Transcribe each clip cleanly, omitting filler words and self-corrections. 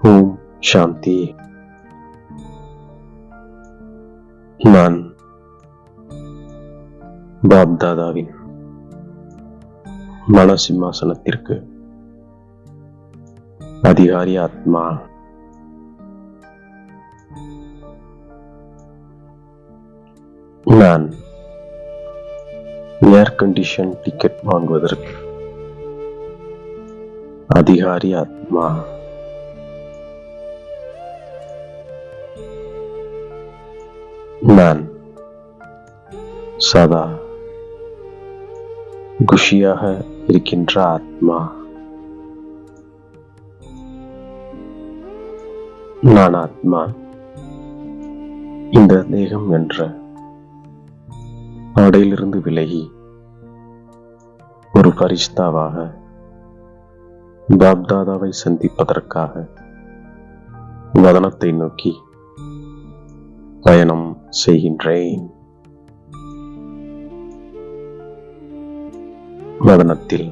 ஓம் சாந்தி. நான் பாப்தாதாவின் மனசிம்மாசனத்திற்கு அதிகாரி ஆத்மா. நான் ஏர் கண்டிஷன் டிக்கெட் வாங்குவதற்கு அதிகாரி ஆத்மா. நான் சதா குஷியாக இருக்கின்ற ஆத்மா. நான் ஆத்மா இந்த தேகம் என்ற ஆடையிலிருந்து விலகி ஒரு பரிஷ்தாவாக பாப்தாதாவை சந்திப்பதற்காக வதனத்தை நோக்கி பயணம் செய்கின்றேன். வதனத்தில்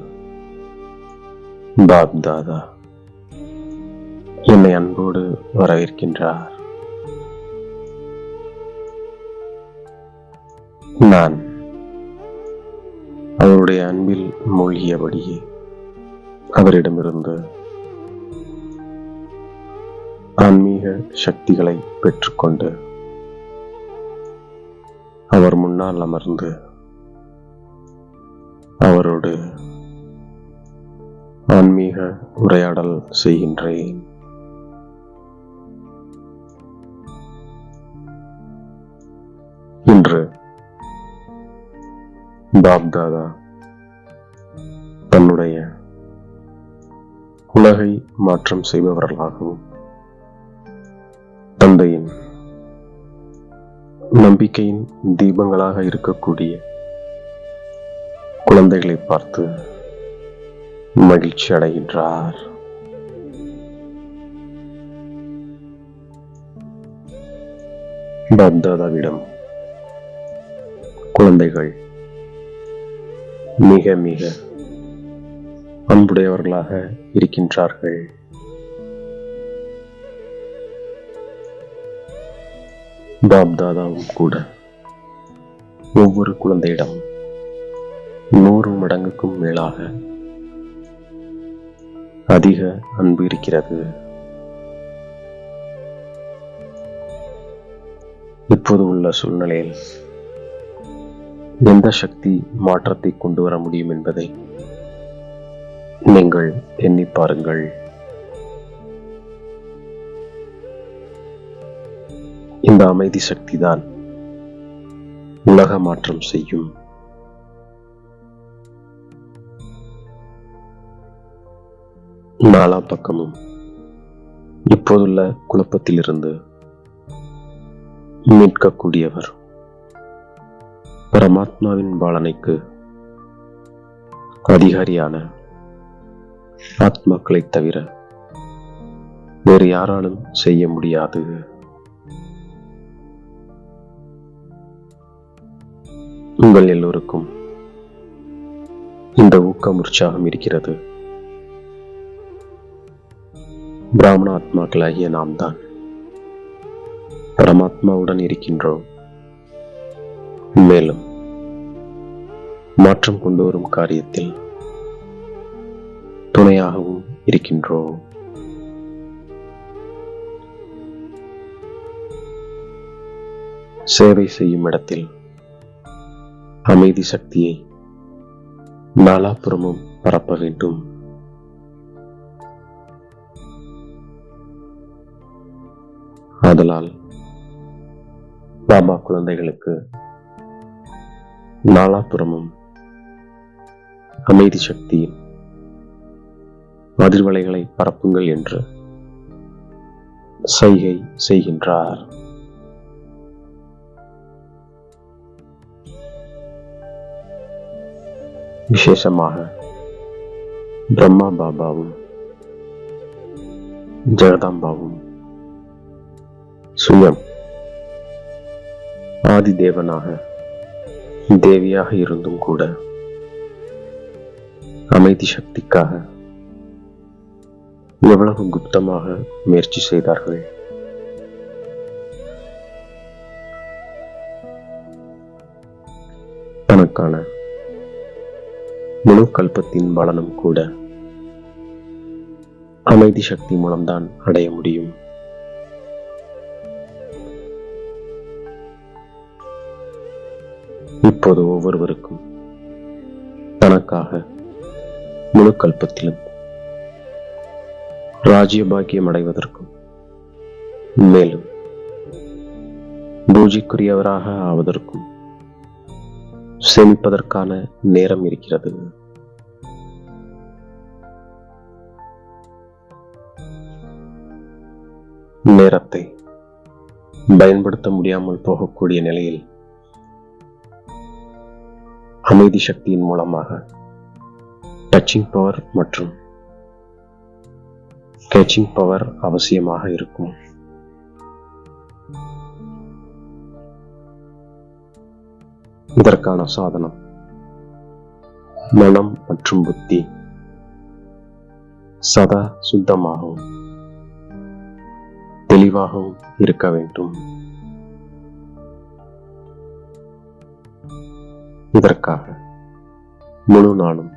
பாப்தாதா என்னை அன்போடு வரவேற்கின்றார். நான் அவருடைய அன்பில் மூழ்கியபடியே அவரிடமிருந்து ஆன்மீக சக்திகளை பெற்றுக்கொண்டு அவர் முன்னால் அமர்ந்து அவரோடு ஆன்மீக உரையாடல் செய்கின்றேன். இன்று பாப்தாதா தன்னுடைய உலகை மாற்றம் செய்பவர்களாகவும் தந்தையின் நம்பிக்கையின் தீபங்களாக இருக்கக்கூடிய குழந்தைகளை பார்த்து மகிழ்ச்சி அடைகின்றார். பாப்தாதாவிடம் குழந்தைகள் மிக மிக அன்புடையவர்களாக இருக்கின்றார்கள். பாப்தாதாவும் கூட ஒவ்வொரு குழந்தையிடம் 100 மடங்குக்கும் மேலாக அதிக அன்பு இருக்கிறது. இப்போது உள்ள சூழ்நிலையில் எந்த சக்தி மாற்றத்தை கொண்டு வர முடியும் என்பதை நீங்கள் எண்ணி பாருங்கள். இந்த அமைதி சக்திதான் உலக மாற்றம் செய்யும். நாலா பக்கமும் இப்போதுள்ள குழப்பத்திலிருந்து மீட்கக்கூடியவர் பரமாத்மாவின் பாலனைக்கு அதிகாரியான ஆத்மாக்களை தவிர வேறு யாராலும் செய்ய முடியாது. உங்கள் எல்லோருக்கும் இந்த ஊக்கம் உற்சாகம் இருக்கிறது. பிராமண ஆத்மாக்களாகிய நாம் தான் பரமாத்மாவுடன் இருக்கின்றோம். மேலும் மாற்றம் கொண்டு வரும் காரியத்தில் துணையாகவும் இருக்கின்றோம். சேவை செய்யும் இடத்தில் அமைதி சக்தியை நாலாபுறமும் பரப்ப வேண்டும். ஆதலால் பாபா குழந்தைகளுக்கு நாலாபுறமும் அமைதி சக்தியின் அதிர்வலைகளை பரப்புங்கள் என்று சைகை செய்கின்றார். விசேஷமாக பிரம்மா பாபாவும் ஜெகதாம்பாவும் சுயம் ஆதி தேவனாக தேவியாக இருந்தும் கூட அமைதி சக்திக்காக எவ்வளவு குப்தமாக முயற்சி செய்தார்கள். தனக்கான முழு கல்பத்தின் பலனும் கூட அமைதி சக்தி மூலம்தான் அடைய முடியும். இப்போது ஒவ்வொருவருக்கும் தனக்காக முழு கல்பத்திலும் ராஜ்யபாக்கியம் அடைவதற்கும் மேலும் பூஜைக்குரியவராக ஆவதற்கும் சேமிப்பதற்கான நேரம் இருக்கிறது. நேரத்தை பயன்படுத்த முடியாமல் போகக்கூடிய நிலையில் அமைதி சக்தியின் மூலமாக டச்சிங் பவர் மற்றும் கேச்சிங் பவர் அவசியமாக இருக்கும். இதற்கான சாதனம் மனம் மற்றும் புத்தி சதா சுத்தமாகவும் தெளிவாகவும் இருக்க வேண்டும். இதற்காக முழு நாளும்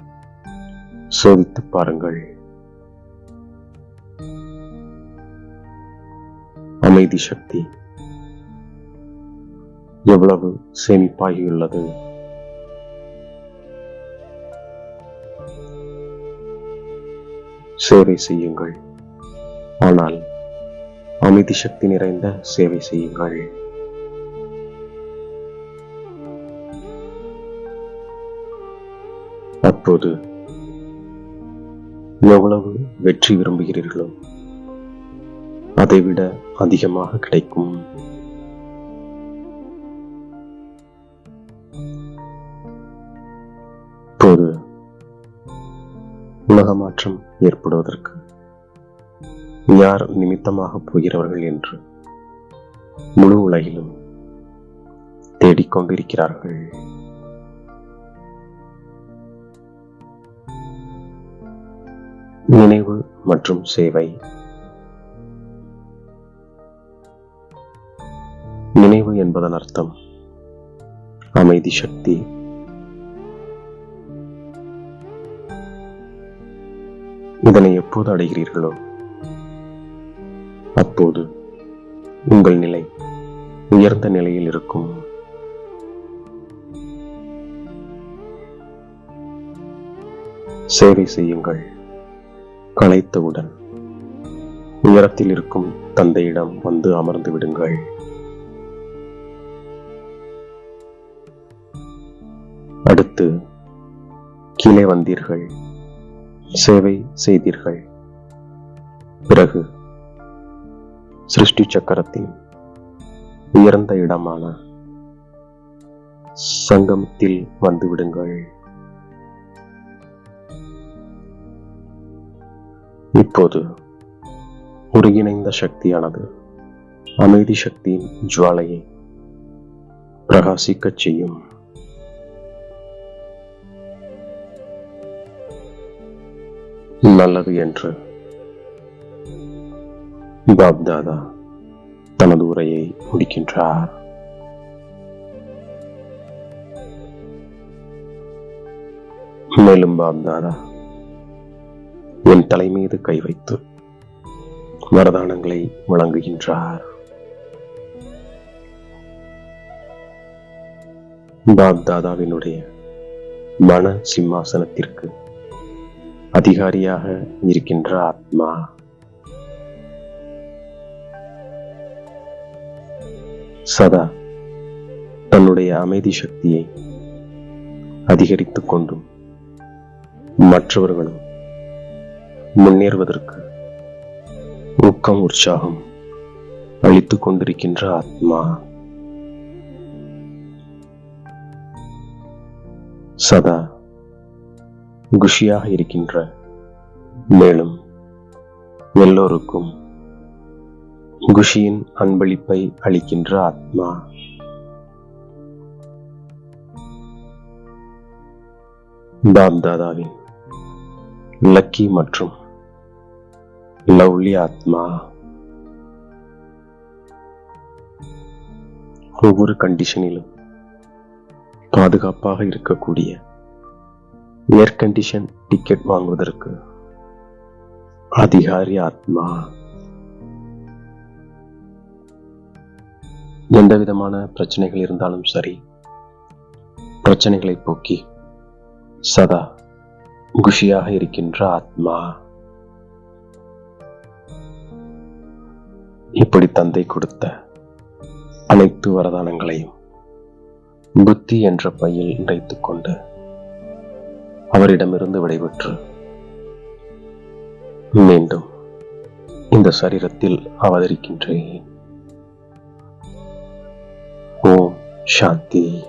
சோதித்து பாருங்கள். அமைதி சக்தி எவ்வளவு சேமிப்பாகியுள்ளது. சேவை செய்யுங்கள், ஆனால் அமைதி சக்தி நிறைந்த சேவை செய்யுங்கள். அப்போது எவ்வளவு வெற்றி விரும்புகிறீர்களோ அதைவிட அதிகமாக கிடைக்கும். இப்போது உலக மாற்றம் ஏற்படுவதற்கு யார் நிமித்தமாக போகிறவர்கள் என்று முழு உலகிலும் தேடிக்கொண்டிருக்கிறார்கள். நினைவு மற்றும் சேவை. நினைவு என்பதன் அர்த்தம் அமைதி சக்தி. இதனை எப்போது அடைகிறீர்களோ அப்போது உங்கள் நிலை உயர்ந்த நிலையில் இருக்கும். சேவை செய்யுங்கள். களைத்தவுடன் உயரத்தில் இருக்கும் தந்தையிடம் வந்து அமர்ந்து விடுங்கள். அடுத்து கீழே வந்தீர்கள், சேவை செய்தீர்கள். பிறகு சிருஷ்டி சக்கரத்தின் உயர்ந்த இடமான சங்கமத்தில் வந்து விடுங்கள். இப்போது ஒருங்கிணைந்த சக்தியானது அமைதி சக்தியின் ஜுவாலையை பிரகாசிக்கச் செய்யும். நல்லது என்று பாப்தாதா தனது உரையை முடிக்கின்றார். மேலும் பாப்தாதா என் தலை மீது கை வைத்து வரதானங்களை வழங்குகின்றார். பாப்தாதாவினுடைய மன சிம்மாசனத்திற்கு அதிகாரியாக இருக்கின்ற ஆத்மா சதா தன்னுடைய அமைதி சக்தியை அதிகரித்துக் கொண்டும் மற்றவர்களும் முன்னேறுவதற்கு ஊக்கம் உற்சாகம் அளித்துக் கொண்டிருக்கின்ற ஆத்மா சதா குஷியாக இருக்கின்ற, மேலும் எல்லோருக்கும் குஷியின் அன்பளிப்பை அளிக்கின்ற ஆத்மா பாப்தாதாவின் லக்கி மற்றும் லவ்லி ஆத்மா. ஒவ்வொரு கண்டிஷனிலும் பாதுகாப்பாக இருக்கக்கூடிய ஏர் கண்டிஷன் டிக்கெட் வாங்குவதற்கு அதிகாரி ஆத்மா. எந்த விதமான பிரச்சனைகள் இருந்தாலும் சரி, பிரச்சனைகளை போக்கி சதா குஷியாக இருக்கின்ற ஆத்மா. இப்படி தந்தை கொடுத்த அனைத்து வரதானங்களையும் புத்தி என்ற பையில் நிறைத்துக் கொண்டு அவரிடமிருந்து விடைபெற்று மீண்டும் இந்த சரீரத்தில் அவதரிக்கின்றேன். ஓம் சாந்தி.